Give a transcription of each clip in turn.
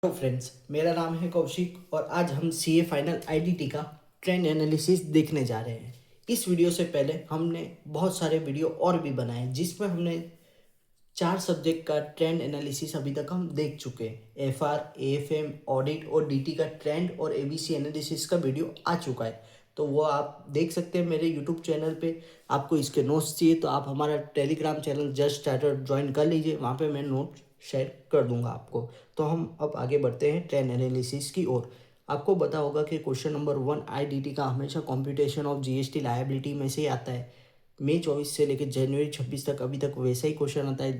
Hello friends, मेरा नाम है कौशिक और आज हम सीए फाइनल आईडीटी का ट्रेंड एनालिसिस देखने जा रहे हैं। इस वीडियो से पहले हमने बहुत सारे वीडियो और भी बनाए जिसमें हमने 4 सब्जेक्ट का ट्रेंड एनालिसिस अभी तक हम देख चुके हैं। एफआर, एएफएम, ऑडिट और डीटी का ट्रेंड और एबीसी एनालिसिस का वीडियो आ चुका है, तो वो आप देख सकते हैं मेरे यूट्यूब चैनल पे। आपको इसके नोट्स चाहिए तो आप हमारा Telegram channel just starter join कर लीजिए, वहाँ पे मैं नोट शेयर कर दूंगा आपको। तो हम अब आगे बढ़ते हैं ट्रेंड एनालिसिस की ओर। आपको पता होगा कि क्वेश्चन नंबर 1 आईडीटी का हमेशा कंप्यूटेशन ऑफ जीएसटी लायबिलिटी में से ही आता है। मई 24 से लेकर जनवरी 26 तक अभी तक वैसा ही क्वेश्चन आता है।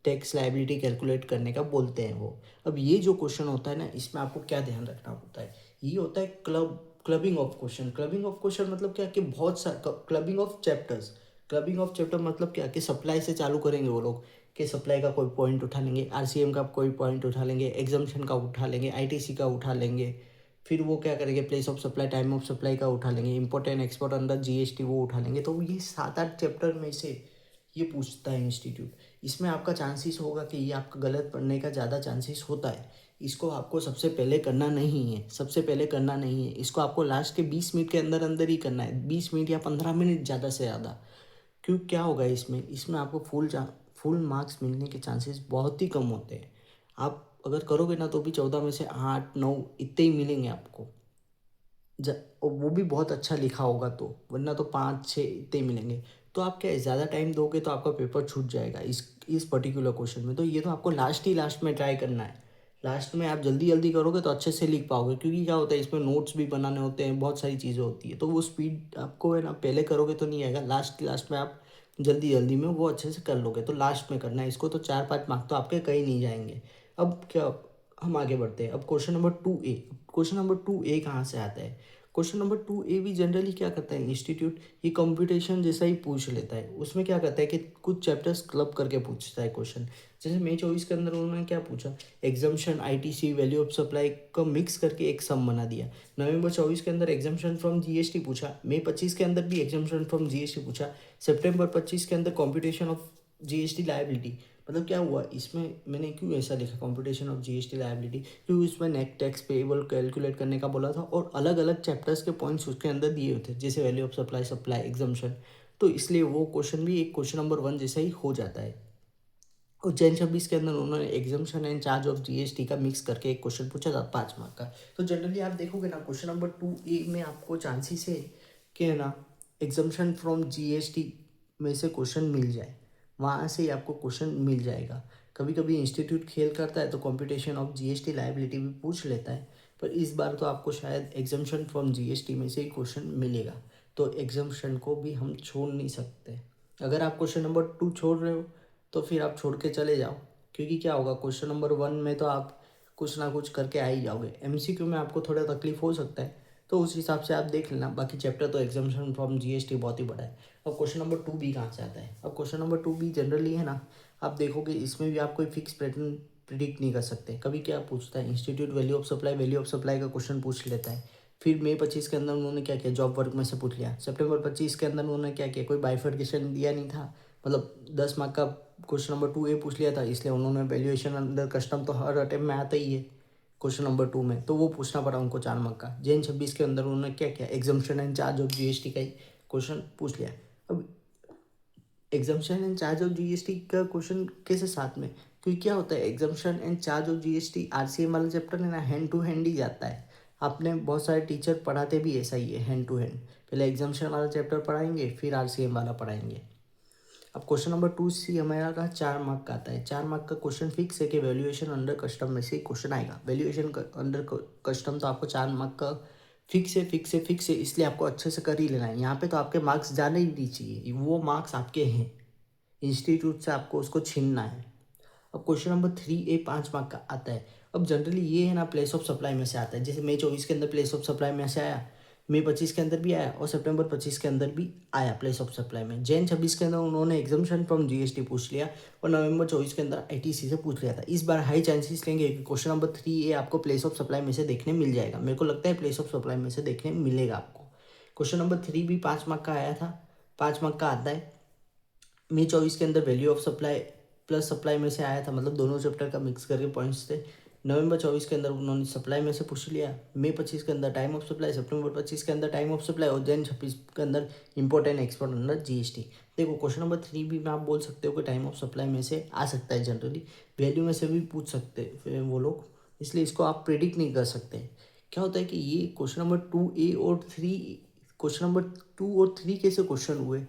टैक्स लायबिलिटी कैलकुलेट करने का बोलते हैं वो। अब ये जो क्वेश्चन होता है ना, इसमें आपको क्या ध्यान रखना होता है, ये होता है clubbing of question. Clubbing of question मतलब क्या कि बहुत सा clubbing of chapters. Clubbing of chapter मतलब क्या कि सप्लाई से चालू करेंगे वो लोग, कि सप्लाई का कोई पॉइंट उठा लेंगे, आरसीएम का कोई पॉइंट उठा लेंगे, एग्जाम्शन का उठा लेंगे, आईटीसी का उठा लेंगे। फिर वो क्या करेंगे, place of supply, time of supply का उठा लेंगे, import and export under GST वो उठा लेंगे। तो ये 7-8 चैप्टर में से ये पूछता है इंस्टीट्यूट। इसमें आपका चांसेस होगा कि ये आपका गलत पढ़ने का ज़्यादा चांसेस होता है। इसको आपको सबसे पहले करना नहीं है, सबसे पहले करना नहीं है इसको। आपको लास्ट के 20 मिनट के अंदर अंदर ही करना है, 20 मिनट या 15 मिनट ज़्यादा से ज़्यादा। क्यों, क्या होगा इसमें, इसमें आपको फुल मार्क्स मिलने के चांसेस बहुत ही कम होते हैं। आप अगर करोगे ना तो भी 14 में से 8-9 इतने ही मिलेंगे आपको। और वो भी बहुत अच्छा लिखा होगा तो, वरना तो 5-6 इतने ही मिलेंगे। तो आप क्या ज़्यादा टाइम दोगे तो आपका पेपर छूट जाएगा इस पर्टिकुलर क्वेश्चन में। तो ये तो आपको लास्ट में ट्राई करना है। लास्ट में आप जल्दी जल्दी करोगे तो अच्छे से लिख पाओगे, क्योंकि क्या होता है इसमें नोट्स भी बनाने होते हैं, बहुत सारी चीज़ें होती है। तो वो स्पीड आपको है ना, पहले करोगे तो नहीं आएगा, लास्ट में आप जल्दी जल्दी में वो अच्छे से कर लोगे। तो लास्ट में करना है इसको, तो 4-5 मार्क्स तो आपके कहीं नहीं जाएंगे। अब क्या, हम आगे बढ़ते हैं। अब question number 2A। Question number 2A कहाँ से आता है? क्वेश्चन नंबर 2A भी जनरली क्या करता है इंस्टीट्यूट, ये कंप्यूटेशन जैसा ही पूछ लेता है। उसमें क्या करता है कि कुछ चैप्टर्स क्लब करके पूछता है क्वेश्चन। जैसे मई 24 के अंदर उन्होंने क्या पूछा, exemption, ITC, value of supply का मिक्स करके एक सम बना दिया। नवंबर 24 के अंदर एग्जाम्शन फ्रॉम जीएसटी पूछा। मई 25 के अंदर भी एग्जाम्शन फ्रॉम जीएसटी पूछा। सितंबर 25 के अंदर कंप्यूटेशन ऑफ जीएसटी लायबिलिटी। मतलब क्या हुआ इसमें, मैंने क्यों ऐसा लिखा कंप्यूटेशन ऑफ जीएसटी लायबिलिटी, क्योंकि उसमें नेट टैक्स पेएबल कैलकुलेट करने का बोला था और अलग अलग चैप्टर्स के पॉइंट्स उसके अंदर दिए हुए थे, जैसे value of supply, supply exemption. तो इसलिए वो क्वेश्चन भी एक क्वेश्चन नंबर 1 जैसा ही हो जाता है। और जैन 26 के अंदर उन्होंने exemption and charge of GST का मिक्स करके एक क्वेश्चन पूछा था 5 मार्क का। तो जनरली आप देखोगे ना, क्वेश्चन नंबर 2A में आपको चांसेस है कि है ना, एग्जाम्शन फ्रॉम जीएसटी में से क्वेश्चन मिल जाए, वहाँ से ही आपको क्वेश्चन मिल जाएगा। कभी कभी इंस्टीट्यूट खेल करता है तो कंप्यूटेशन ऑफ जीएसटी लायबिलिटी भी पूछ लेता है, पर इस बार तो आपको शायद एग्जाम्शन फ्रॉम जीएसटी में से ही क्वेश्चन मिलेगा। तो एग्जाम्शन को भी हम छोड़ नहीं सकते। अगर आप क्वेश्चन नंबर 2 छोड़ रहे हो तो फिर आप छोड़ के चले जाओ, क्योंकि क्या होगा, क्वेश्चन नंबर 1 में तो आप कुछ ना कुछ करके आ ही जाओगे। एमसीक्यू में आपको थोड़ा तकलीफ हो सकता है, तो उस हिसाब से आप देख लेना। बाकी चैप्टर तो एग्जाम्शन फ्रॉम जीएसटी बहुत ही बड़ा है। अब क्वेश्चन नंबर 2B कहाँ से आता है? अब क्वेश्चन नंबर 2B जनरली है ना, आप देखोगे इसमें भी आप कोई फिक्स पैटर्न प्रिडिक्ट नहीं कर सकते। कभी क्या पूछता है इंस्टीट्यूट, वैल्यू ऑफ सप्लाई का क्वेश्चन पूछ लेता है। फिर मई 25 के अंदर उन्होंने क्या किया, जॉब वर्क में से पूछ लिया। सितंबर 25 के अंदर उन्होंने क्या किया, कोई बाइफर्केशन दिया नहीं था, मतलब 10 मार्क का क्वेश्चन नंबर 2A पूछ लिया था, इसलिए उन्होंने वैल्यूएशन अंडर कस्टम तो हर अटेम्प्ट में आता ही है क्वेश्चन नंबर 2 में, तो वो पूछना पड़ा उनको 4 मार्क का। जैन 26 के अंदर उन्होंने क्या किया, exemption and charge of GST का ही क्वेश्चन पूछ लिया। अब exemption and charge of GST का क्वेश्चन कैसे साथ में, क्योंकि क्या होता है, exemption and charge of GST RCM वाला चैप्टर है ना, हैंड टू हैंड ही जाता है। आपने बहुत सारे टीचर पढ़ाते भी ऐसा ही है, हैंड टू हैंड। पहले एग्जाम्शन वाला चैप्टर पढ़ाएंगे, फिर आरसीएम वाला पढ़ाएंगे। अब क्वेश्चन नंबर 2C हमारा का 4 मार्क का आता है। 4 मार्क का क्वेश्चन फिक्स है कि वैल्यूएशन अंडर कस्टम में से क्वेश्चन आएगा। वैल्यूएशन अंडर कस्टम तो आपको 4 मार्क का फिक्स है, इसलिए आपको अच्छे से कर ही लेना है। यहाँ पे तो आपके मार्क्स जाने ही नहीं चाहिए, वो मार्क्स आपके हैं, इंस्टीट्यूट से आपको उसको छीनना है। अब क्वेश्चन नंबर 3A 5 मार्क का आता है। अब जनरली ये है ना, प्लेस ऑफ सप्लाई में से आता है। जैसे मई 24 के अंदर प्लेस ऑफ सप्लाई में से आया, मई 25 के अंदर भी आया और सितंबर 25 के अंदर भी आया प्लेस ऑफ सप्लाई में। जैन 26 के अंदर उन्होंने एग्जाम्शन फ्रॉम जीएसटी पूछ लिया और नवंबर 24 के अंदर आईटीसी से पूछ लिया था। इस बार हाई चांसेस लेंगे कि क्वेश्चन नंबर 3A आपको प्लेस ऑफ सप्लाई में से देखने मिल जाएगा। मेरे को लगता है प्लेस ऑफ सप्लाई में से देखने मिलेगा आपको। क्वेश्चन नंबर 3 भी 5 मार्क का आया था, 5 मार्क का आता है। मई 24 के अंदर value of supply plus supply में से आया था, मतलब दोनों चैप्टर का मिक्स करके पॉइंट्स थे। नवंबर 24 के अंदर उन्होंने सप्लाई में से पूछ लिया, मई 25 के अंदर टाइम ऑफ सप्लाई, सितंबर 25 के अंदर टाइम ऑफ सप्लाई और जन 26 के अंदर import and export under GST. देखो क्वेश्चन नंबर 3 भी में आप बोल सकते हो कि टाइम ऑफ सप्लाई में से आ सकता है, जनरली वैल्यू में से भी पूछ सकते हैं वो लोग, इसलिए इसको आप प्रिडिक्ट नहीं कर सकते। क्या होता है कि ये क्वेश्चन नंबर 2A और 3, क्वेश्चन नंबर 2 और 3 कैसे क्वेश्चन हुए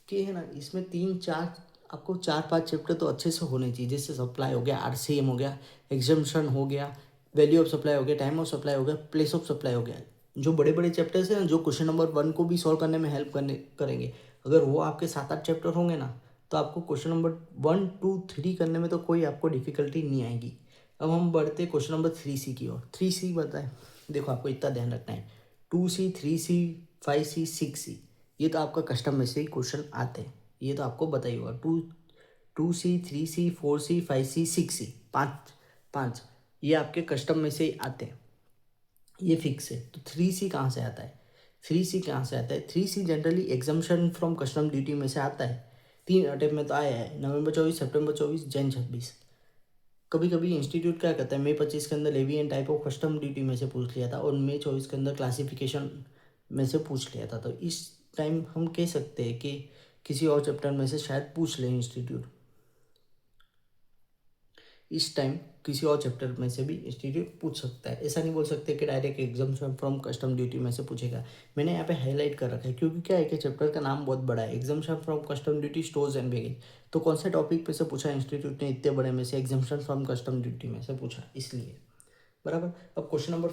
कि है ना, इसमें 3-4 आपको 4-5 चैप्टर तो अच्छे से होने चाहिए, जैसे सप्लाई हो गया, आरसीएम हो गया, एग्जाम्पशन हो गया, वैल्यू ऑफ सप्लाई हो गया, टाइम ऑफ सप्लाई हो गया, प्लेस ऑफ सप्लाई हो गया। जो बड़े बड़े चैप्टर्स हैं ना, जो क्वेश्चन नंबर 1 को भी सॉल्व करने में हेल्प करेंगे, अगर वो आपके 7-8 चैप्टर होंगे ना, तो आपको क्वेश्चन नंबर 1, 2, 3 करने में तो कोई आपको डिफिकल्टी नहीं आएगी। अब हम बढ़ते क्वेश्चन नंबर 3C की ओर। 3C बताए, देखो आपको इतना ध्यान रखना है, 2C, 3C, 5C, 6C, ये तो आपका कस्टम में से ही क्वेश्चन आते हैं, ये तो आपको बताइए होगा। 2C, 3C, 4C, 5C, 6C, पाँच पाँच ये आपके कस्टम में से ही आते हैं, ये फिक्स है। तो 3C कहाँ से आता है? 3C कहाँ से आता है? 3C generally exemption from custom duty में से आता है। 3 अटेम्प्ट में तो आया है, नवंबर 24, सितंबर 24, जन 26। कभी कभी इंस्टीट्यूट क्या करता है, मई 25 के अंदर levy and type of custom duty में से पूछ लिया था और मई 24 के अंदर क्लासिफिकेशन में से पूछ लिया था। तो इस टाइम हम कह सकते हैं कि किसी और चैप्टर में से शायद पूछ लें इंस्टीट्यूट, इस टाइम किसी और चैप्टर में से भी इंस्टीट्यूट पूछ सकता है। ऐसा नहीं बोल सकते कि direct exemption from custom duty में से पूछेगा। मैंने यहाँ पे हाईलाइट कर रखा है क्योंकि क्या है कि चैप्टर का नाम बहुत बड़ा है, exemption from custom duty, stores and baggage. तो कौन से टॉपिक पे से पूछा इंस्टीट्यूट ने, इतने बड़े में से एग्जाम्पशन फ्रॉम कस्टम ड्यूटी में से पूछा, इसलिए बराबर। अब क्वेश्चन नंबर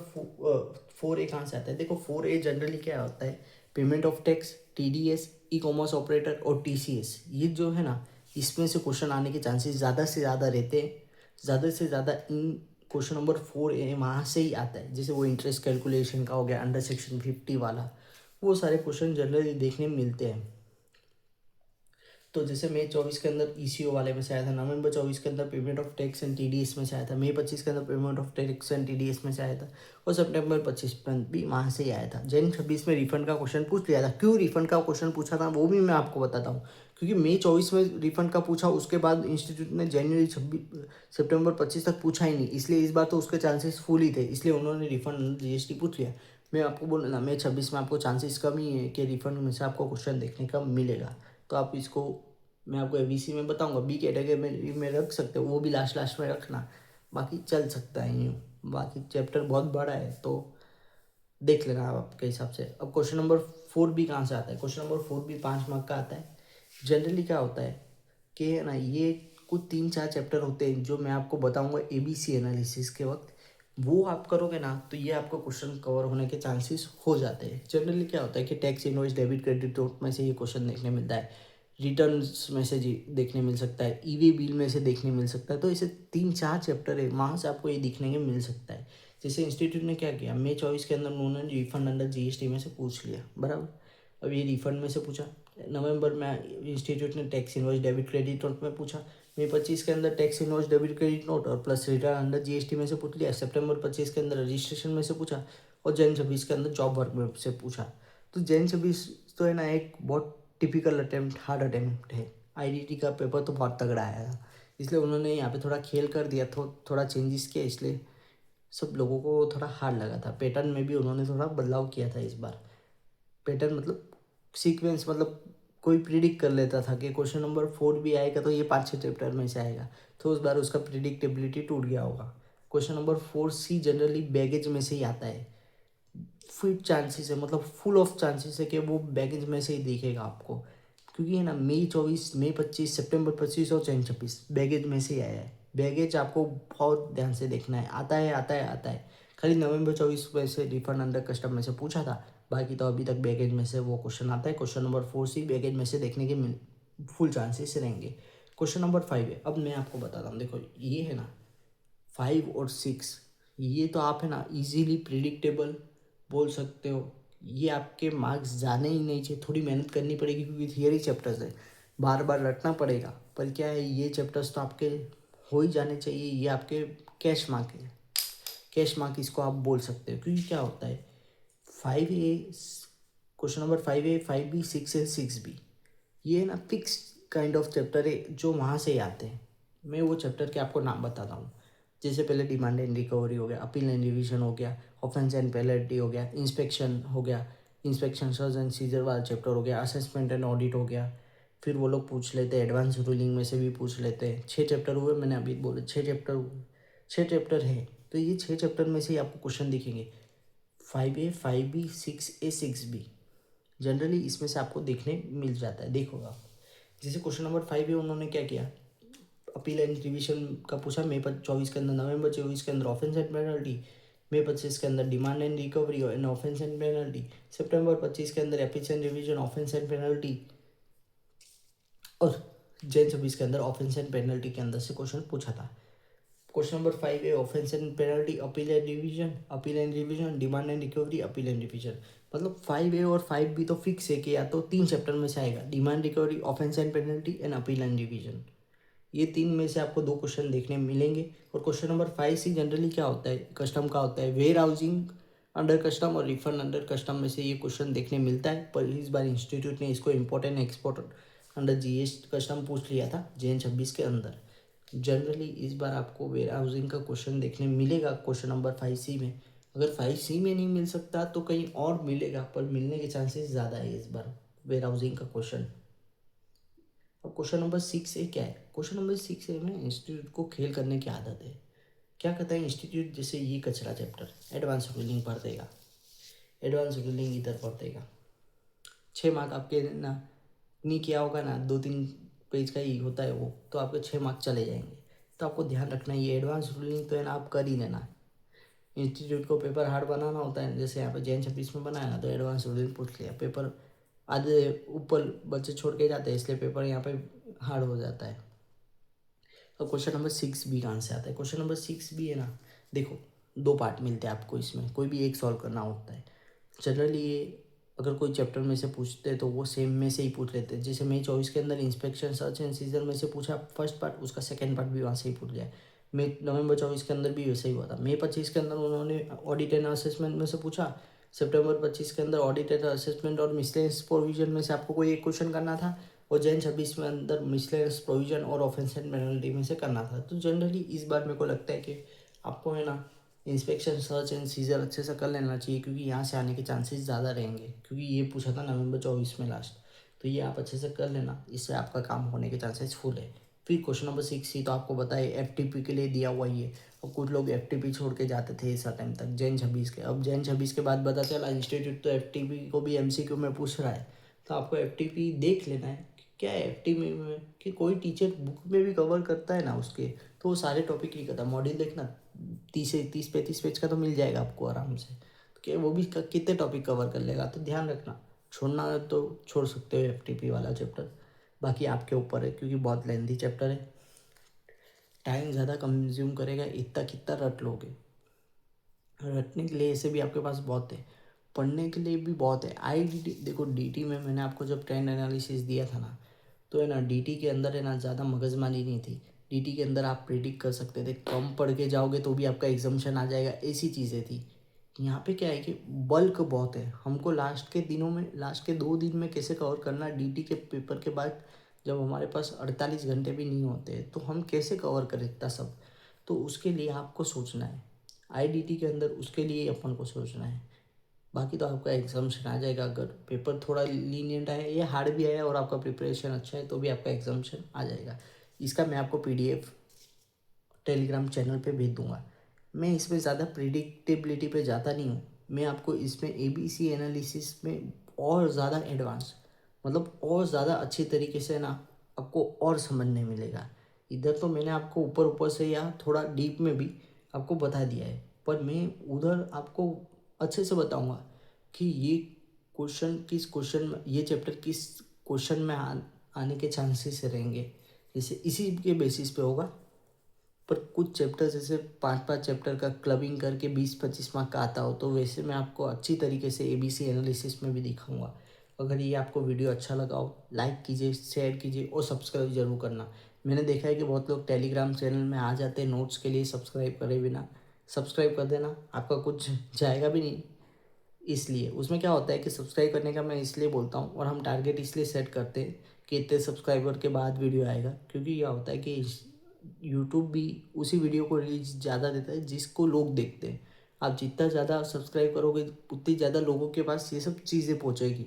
4A कहाँ से आता है? देखो 4A जनरली क्या होता है, payment of tax, TDS, e commerce operator और TCS, ये जो है ना, इसमें से क्वेश्चन आने के चांसेस ज़्यादा से ज़्यादा रहते हैं। ज़्यादा से ज़्यादा इन क्वेश्चन नंबर 4A वहाँ से ही आता है, जैसे वो इंटरेस्ट कैलकुलेशन का हो गया, अंडर सेक्शन 50 वाला, वो सारे क्वेश्चन जनरली देखने में मिलते हैं। तो जैसे मई 24 के अंदर ECO वाले में से आया था, नवंबर 24 के अंदर payment of tax and TDS में से आया था, मई 25 के अंदर payment of tax and TDS में से आया था और सितंबर 25 में भी वहाँ से ही आया था। जन 26 में रिफंड का क्वेश्चन पूछ लिया था। क्यों रिफंड का क्वेश्चन पूछा था वो भी मैं आपको बताता हूँ, क्योंकि मई 24 में रिफंड का पूछा, उसके बाद इंस्टीट्यूट ने जनवरी 26 सितंबर 25 तक पूछा ही नहीं, इसलिए इस बार तो उसके चांसेस फुल ही थे, इसलिए उन्होंने रिफंड GST पूछ लिया। मैं आपको बोला ना, मई 26 में आपको चांसेस कम ही है कि रिफंड में से आपको क्वेश्चन देखने का मिलेगा। तो आप इसको, मैं आपको ABC में बताऊंगा, B कैटेगरी में रख सकते हो, वो भी लास्ट लास्ट में रखना, बाकी चल सकता है यूँ। बाकी चैप्टर बहुत बड़ा है तो देख लेना आप आपके हिसाब से। अब क्वेश्चन नंबर 4B कहाँ से आता है? क्वेश्चन नंबर 4B 5 मार्क का आता है। जनरली क्या होता है कि है ना, ये कुछ 3-4 चैप्टर होते हैं जो मैं आपको बताऊंगा ABC एनालिसिस के वक्त, वो आप करोगे ना तो ये आपको क्वेश्चन कवर होने के चांसेस हो जाते हैं। जनरली क्या होता है कि tax, invoice, debit, credit note में से ये क्वेश्चन देखने मिलता है, रिटर्न्स में से जी देखने मिल सकता है, EV बिल में से देखने मिल सकता है। तो ऐसे 3-4 चैप्टर है, वहाँ से आपको ये दिखने के मिल सकता है। जैसे इंस्टीट्यूट ने क्या किया, मई 24 के अंदर उन्होंने रिफंड अंडर GST में से पूछ लिया, बराबर। अब ये रिफंड में से पूछा, नवंबर में इंस्टीट्यूट ने tax, invoice, debit, credit note में पूछा, मई 25 के अंदर tax, invoice, debit, credit note और प्लस रिटर्न अंडर GST में से पूछ लिया, सितंबर 25 के अंदर रजिस्ट्रेशन में से पूछा और जन 26 के अंदर जॉब वर्क में से पूछा। तो जन 26 तो है ना एक बहुत टिपिकल अटेम्प्ट, हार्ड अटेम्प्ट है। IDT का पेपर तो बहुत तगड़ा आया था, इसलिए उन्होंने यहाँ पे थोड़ा खेल कर दिया, थोड़ा चेंजेस किया, इसलिए सब लोगों को थोड़ा हार्ड लगा था। पैटर्न में भी उन्होंने थोड़ा बदलाव किया था इस बार। पैटर्न मतलब सीक्वेंस, मतलब कोई प्रिडिक्ट कर लेता था कि क्वेश्चन नंबर 4 भी आएगा तो ये 5-6 चैप्टर में से आएगा, तो उस बार उसका प्रिडिक्टेबिलिटी टूट गया होगा। Question number 4C generally baggage में से ही आता है, फिट चांसेस है, मतलब फुल ऑफ चांसेस है कि वो बैगेज में से ही दिखेगा आपको, क्योंकि है ना मई 24, मई 25, सितंबर 25 और जन 26 बैगेज में से ही आया है। बैगेज आपको बहुत ध्यान से देखना है, आता है आता है आता है। खाली नवंबर 24 में से रिफंड अंडर कस्टम में से पूछा था, बाकी तो अभी तक बैगेज में से वो क्वेश्चन आता है। क्वेश्चन नंबर 4C बैगेज में से देखने के फुल चांसेस रहेंगे। क्वेश्चन नंबर 5 है, अब मैं आपको बताता हूँ। देखो ये है ना 5 और 6, ये तो आप है ना इजीली प्रिडिक्टेबल बोल सकते हो, ये आपके मार्क्स जाने ही नहीं चाहिए। थोड़ी मेहनत करनी पड़ेगी क्योंकि थियरी चैप्टर्स है, बार बार रटना पड़ेगा, पर क्या है ये चैप्टर्स तो आपके हो ही जाने चाहिए। ये आपके कैश मार्क है, कैश मार्क इसको आप बोल सकते हो। क्योंकि क्या होता है 5A, question number 5A, 5B, 6A, 6B, ये है ना फिक्स काइंड ऑफ चैप्टर है जो वहाँ से ही आते हैं। मैं वो चैप्टर के आपको नाम बताता हूँ। जैसे पहले डिमांड एंड रिकवरी हो गया, अपील एंड रिवीजन हो गया, ऑफेंस एंड पेनल्टी हो गया, इंस्पेक्शन हो गया, इंस्पेक्शन सर्च एंड सीजर वाला चैप्टर हो गया, असेसमेंट एंड ऑडिट हो गया। फिर वो लोग पूछ लेते हैं एडवांस रूलिंग में से भी पूछ लेते हैं। 6 चैप्टर हुए, मैंने अभी बोले 6 चैप्टर हुए, 6 चैप्टर है। तो ये 6 चैप्टर में से ही आपको क्वेश्चन दिखेंगे 5A 5B 6A 6B। Generally इसमें से आपको देखने मिल जाता है, देखो आप। जैसे क्वेश्चन नंबर 5 है, उन्होंने क्या किया, अपील एंड रिवीजन का पूछा मई 24 के अंदर, नवंबर 24 के अंदर ऑफेंस एंड पेनल्टी, मई 25 के अंदर demand and recovery and offence and penalty, सितंबर 25 के अंदर appeal and revision offence and penalty, और जैन 26 के अंदर ऑफेंस एंड पेनल्टी के अंदर से क्वेश्चन पूछा था। क्वेश्चन नंबर 5 है offence and penalty, appeal and revision, demand and recovery, appeal and revision. मतलब 5A और 5B तो फिक्स है कि या तो 3 चैप्टर में से आएगा, demand recovery, offence and penalty and appeal and revision. ये 3 में से आपको 2 क्वेश्चन देखने मिलेंगे। और क्वेश्चन नंबर 5C जनरली क्या होता है, कस्टम का होता है। वेयर हाउसिंग अंडर कस्टम और रिफंड अंडर कस्टम में से ये क्वेश्चन देखने मिलता है, पर इस बार इंस्टीट्यूट ने इसको important export under GS custom पूछ लिया था JN 26 के अंदर। जनरली इस बार आपको वेयर हाउसिंग का क्वेश्चन देखने मिलेगा क्वेश्चन नंबर 5C में। अगर 5C में नहीं मिल सकता तो कहीं और मिलेगा, पर मिलने के चांसेस ज़्यादा है इस बार वेयर हाउसिंग का क्वेश्चन। अब क्वेश्चन नंबर 6A क्या है, क्वेश्चन नंबर 6A में इंस्टीट्यूट को खेल करने की आदत है। क्या कहता है इंस्टीट्यूट, जैसे ये कचरा चैप्टर एडवांस रूलिंग पढ़ देगा, एडवांस रूलिंग इधर पढ़ देगा, 6 मार्क आपके ना नहीं किया होगा ना, 2-3 पेज का ही होता है वो, तो आपके 6 मार्क चले जाएंगे। तो आपको ध्यान रखना है ये एडवांस रूलिंग तो है ना, आप कर ही लेना। इंस्टीट्यूट को पेपर हार्ड बनाना होता है, जैसे यहाँ पे JN 26 में बनाया ना, तो एडवांस रूलिंग पूछ लिया, पेपर आधे ऊपर बच्चे छोड़ के जाते हैं, इसलिए पेपर यहाँ पे हार्ड हो जाता है। तो क्वेश्चन नंबर 6B कहाँ से आता है, क्वेश्चन नंबर 6B है ना, देखो 2 पार्ट मिलते हैं आपको इसमें, कोई भी एक सॉल्व करना होता है। जनरली ये अगर कोई चैप्टर में से पूछते हैं तो वो सेम में से ही पूछ लेते हैं। जैसे मई 24 के अंदर इंस्पेक्शन सर्च एंड सीजर में से पूछा फर्स्ट पार्ट, उसका सेकंड पार्ट भी वहाँ से ही पूछ लिया। मई नवंबर 24 के अंदर भी वैसे ही हुआ था। मई 25 के अंदर उन्होंने ऑडिट एंड असेसमेंट में से पूछा, सितंबर 25 के अंदर ऑडिट एंड असेसमेंट और मिसलेनियस प्रोविजन में से आपको कोई एक क्वेश्चन करना था, और JN 26 में अंदर मिसलेनियस प्रोविजन और ऑफेंस एंड पेनल्टी में से करना था। तो जनरली इस बार मेरे को लगता है कि आपको है ना इंस्पेक्शन सर्च एंड सीजर अच्छे से कर लेना चाहिए, क्योंकि यहाँ से आने के चांसेस ज़्यादा रहेंगे, क्योंकि ये पूछा था नवंबर 24 में लास्ट। तो ये आप अच्छे से कर लेना, इससे आपका काम होने के चांसेस फुल है। फिर क्वेश्चन नंबर 6 ही तो आपको बताए FTP के लिए दिया हुआ ही है, और कुछ लोग FTP छोड़ के जाते थे इस टाइम तक JN 26 के। अब JN 26 के बाद पता चला इंस्टीट्यूट तो FTP को भी MCQ में पूछ रहा है, तो आपको FTP देख लेना है कि क्या है FTP में, कि कोई टीचर बुक में भी कवर करता है ना उसके, तो वो सारे टॉपिक नहीं करता। मॉड्यूल देखना 30-35 पेज का तो मिल जाएगा आपको आराम से, तो क्या वो भी कितने टॉपिक कवर कर लेगा। तो ध्यान रखना, छोड़ना है तो छोड़ सकते हो FTP वाला चैप्टर, बाकी आपके ऊपर है, क्योंकि बहुत लेंथी चैप्टर है, टाइम ज़्यादा कंज्यूम करेगा। इतना कितना रट लोगे, रटने के लिए ऐसे भी आपके पास बहुत है, पढ़ने के लिए भी बहुत है। IDT देखो, DT में मैंने आपको जब ट्रेंड एनालिसिस दिया था ना, तो है ना DT के अंदर है ना ज़्यादा मगजमारी नहीं थी। DT के अंदर आप प्रेडिक्ट कर सकते थे, कम पढ़ के जाओगे तो भी आपका एग्जामेशन आ जाएगा, ऐसी चीज़ें थी। यहाँ पे क्या है कि बल्क बहुत है, हमको लास्ट के दिनों में, लास्ट के 2 दिन में कैसे कवर करना DT के पेपर के बाद, जब हमारे पास 48 घंटे भी नहीं होते, तो हम कैसे कवर करें इतना सब। तो उसके लिए आपको सोचना है, IDT के अंदर उसके लिए अपन को सोचना है। बाकी तो आपका एग्जामेशन आ जाएगा, अगर पेपर थोड़ा लीनियंट आया या हार्ड भी आया और आपका प्रिपरेशन अच्छा है तो भी आपका एग्जामेशन आ जाएगा। इसका मैं आपको PDF टेलीग्राम चैनल पे भेज दूंगा। मैं इसमें ज़्यादा प्रिडिक्टेबिलिटी पे जाता नहीं हूँ, मैं आपको इसमें ABC एनालिसिस में और ज़्यादा एडवांस, मतलब और ज़्यादा अच्छी तरीके से ना आपको और समझने मिलेगा। इधर तो मैंने आपको ऊपर ऊपर से या थोड़ा डीप में भी आपको बता दिया है, पर मैं उधर आपको अच्छे से बताऊंगा कि ये क्वेश्चन में, ये चैप्टर किस क्वेश्चन में आने के चांसेस रहेंगे, जैसे इसी के बेसिस पे होगा। पर कुछ चैप्टर जैसे 5-5 चैप्टर का क्लबिंग करके 20-25 मार्क का आता हो, तो वैसे मैं आपको अच्छी तरीके से ABC एनालिसिस में भी दिखाऊंगा। अगर ये आपको वीडियो अच्छा लगा हो, लाइक कीजिए, शेयर कीजिए और सब्सक्राइब जरूर करना। मैंने देखा है कि बहुत लोग टेलीग्राम चैनल में आ जाते हैं नोट्स के लिए सब्सक्राइब करे बिना। सब्सक्राइब कर देना, आपका कुछ जाएगा भी नहीं। इसलिए उसमें क्या होता है कि सब्सक्राइब करने का मैं इसलिए बोलता हूँ, और हम टारगेट इसलिए सेट करते हैं कि इतने सब्सक्राइबर के बाद वीडियो आएगा, क्योंकि यह होता है कि यूट्यूब भी उसी वीडियो को रीच ज़्यादा देता है जिसको लोग देखते हैं। आप जितना ज़्यादा सब्सक्राइब करोगे उतनी ज़्यादा लोगों के पास ये सब चीज़ें पहुँचेगी।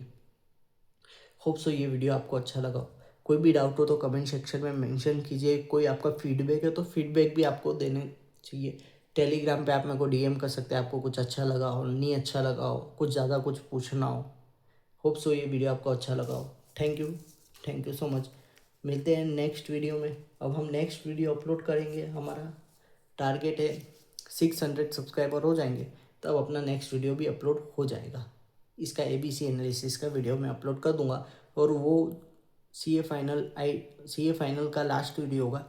होप सो ये वीडियो आपको अच्छा लगा हो। कोई भी डाउट हो तो कमेंट सेक्शन में मेंशन कीजिए। कोई आपका फीडबैक है तो फीडबैक भी आपको देने चाहिए। टेलीग्राम पे आप मेरे को डीएम कर सकते हैं, आपको कुछ अच्छा लगा हो, नहीं अच्छा लगा हो, कुछ ज़्यादा कुछ पूछना हो। होप सो ये वीडियो आपको अच्छा लगा हो। Thank you so much. मिलते हैं नेक्स्ट वीडियो में। अब हम नेक्स्ट वीडियो अपलोड करेंगे, हमारा टारगेट है 600 सब्सक्राइबर हो जाएंगे तब अपना नेक्स्ट वीडियो भी अपलोड हो जाएगा। इसका ABC एनालिसिस का वीडियो मैं अपलोड कर दूंगा और वो सी ए फाइनल का लास्ट वीडियो होगा।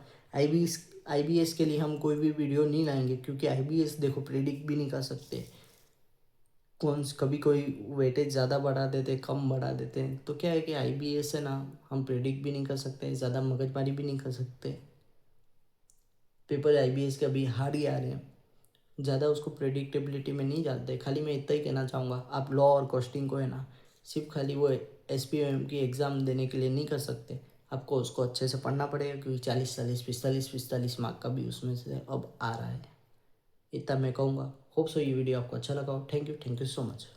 IBS के लिए हम कोई भी वीडियो नहीं लाएंगे क्योंकि IBS देखो प्रेडिक्ट भी नहीं कर सकते। कभी कोई वेटेज ज़्यादा बढ़ा देते, कम बढ़ा देते हैं, तो क्या है कि IBS है ना, हम प्रेडिक्ट भी नहीं कर सकते, ज़्यादा मगजमारी भी नहीं कर सकते। पेपर IBS के अभी हार्ड ही आ रहे हैं, ज़्यादा उसको प्रेडिक्टेबिलिटी में नहीं जाते। खाली मैं इतना ही कहना चाहूँगा, आप लॉ और कॉस्टिंग को है ना सिर्फ खाली वो SPOM की एग्ज़ाम देने के लिए नहीं कर सकते, आपको उसको अच्छे से पढ़ना पड़ेगा क्योंकि 40 45 मार्क का भी उसमें से अब आ रहा है। इतना मैं कहूँगा। होप सो ये वीडियो आपको अच्छा लगा हो। Thank you so much.